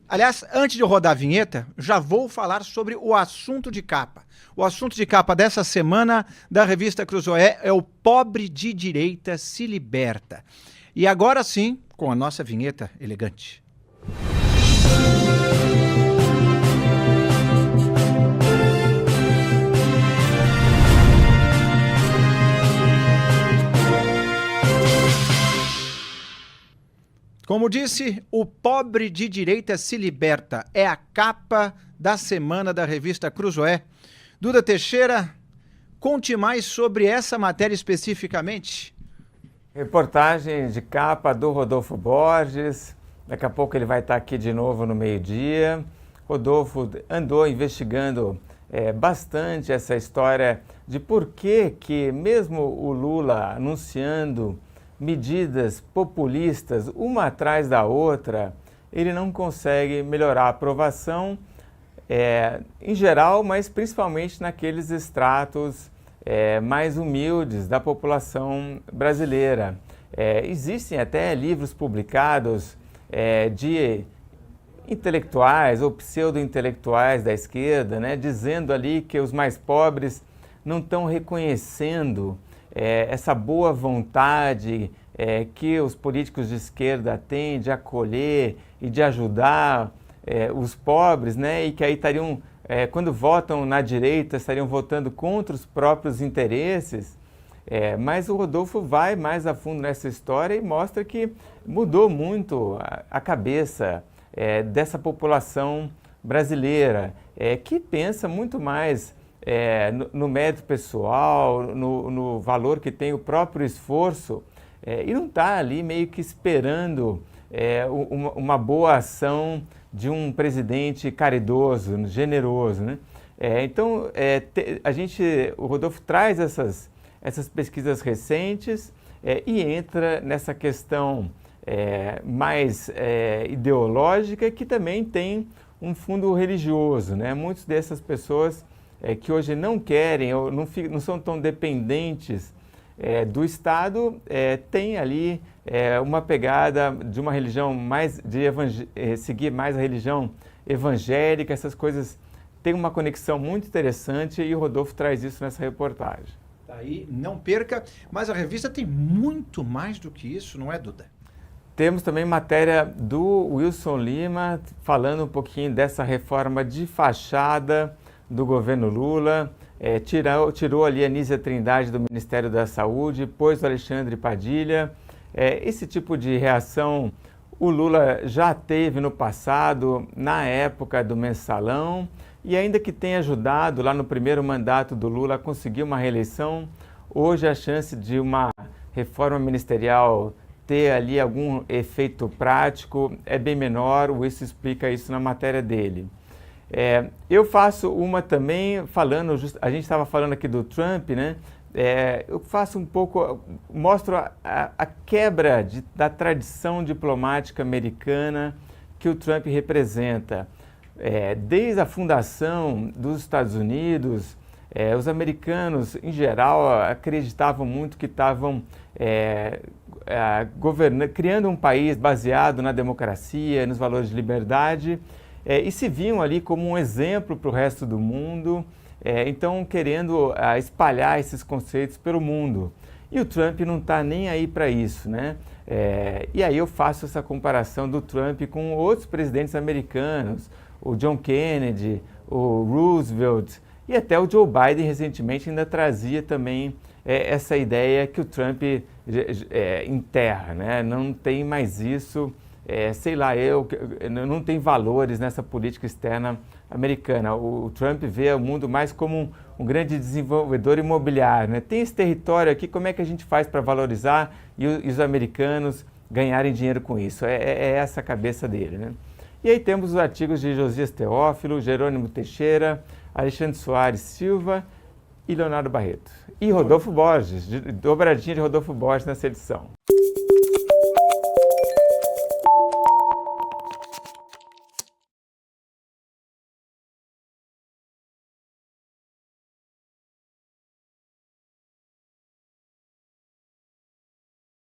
Aliás, antes de rodar a vinheta, já vou falar sobre o assunto de capa. O assunto de capa dessa semana da revista Cruzoé é o Pobre de Direita se Liberta. E agora sim, com a nossa vinheta elegante. Como disse, o Pobre de Direita se Liberta é a capa da semana da revista Cruzoé. Duda Teixeira, conte mais sobre essa matéria especificamente. Reportagem de capa do Rodolfo Borges. Daqui a pouco ele vai estar aqui de novo no meio-dia. Rodolfo andou investigando bastante essa história de por que mesmo o Lula anunciando medidas populistas, uma atrás da outra, ele não consegue melhorar a aprovação em geral, mas principalmente naqueles estratos mais humildes da população brasileira. Existem até livros publicados de intelectuais ou pseudo-intelectuais da esquerda, né, dizendo ali que os mais pobres não estão reconhecendo essa boa vontade que os políticos de esquerda têm de acolher e de ajudar os pobres, né? E que aí estariam, quando votam na direita, estariam votando contra os próprios interesses. Mas o Rodolfo vai mais a fundo nessa história e mostra que mudou muito a cabeça dessa população brasileira, que pensa muito mais no mérito pessoal, no valor que tem o próprio esforço, e não está ali meio que esperando uma boa ação de um presidente caridoso, generoso, né? Então, o Rodolfo traz essas pesquisas recentes e entra nessa questão mais ideológica, que também tem um fundo religioso, né? Muitas dessas pessoas que hoje não querem ou não são tão dependentes do Estado, tem ali uma pegada de uma religião mais, seguir mais a religião evangélica. Essas coisas têm uma conexão muito interessante e o Rodolfo traz isso nessa reportagem. Aí, não perca, mas a revista tem muito mais do que isso, não é, Duda? Temos também matéria do Wilson Lima, falando um pouquinho dessa reforma de fachada do governo Lula. Tirou ali a Nízia Trindade do Ministério da Saúde, pôs o Alexandre Padilha. Esse tipo de reação o Lula já teve no passado, na época do Mensalão, e ainda que tenha ajudado lá no primeiro mandato do Lula a conseguir uma reeleição, hoje a chance de uma reforma ministerial ter ali algum efeito prático é bem menor. O Wilson explica isso na matéria dele. Eu faço uma também falando, a gente estava falando aqui do Trump, né? Eu faço um pouco, mostro a quebra da tradição diplomática americana que o Trump representa. Desde a fundação dos Estados Unidos, os americanos, em geral, acreditavam muito que estavam criando um país baseado na democracia, nos valores de liberdade, e se viam ali como um exemplo para o resto do mundo, então querendo espalhar esses conceitos pelo mundo. E o Trump não está nem aí para isso, né? E aí eu faço essa comparação do Trump com outros presidentes americanos, o John Kennedy, o Roosevelt e até o Joe Biden recentemente ainda trazia também essa ideia que o Trump enterra, né? Não tem mais isso. Não tem valores nessa política externa americana. O Trump vê o mundo mais como um grande desenvolvedor imobiliário, né? Tem esse território aqui, como é que a gente faz para valorizar e os americanos ganharem dinheiro com isso? É essa a cabeça dele, né? E aí temos os artigos de Josias Teófilo, Jerônimo Teixeira, Alexandre Soares Silva e Leonardo Barreto. E Rodolfo Borges, dobradinha de Rodolfo Borges nessa edição.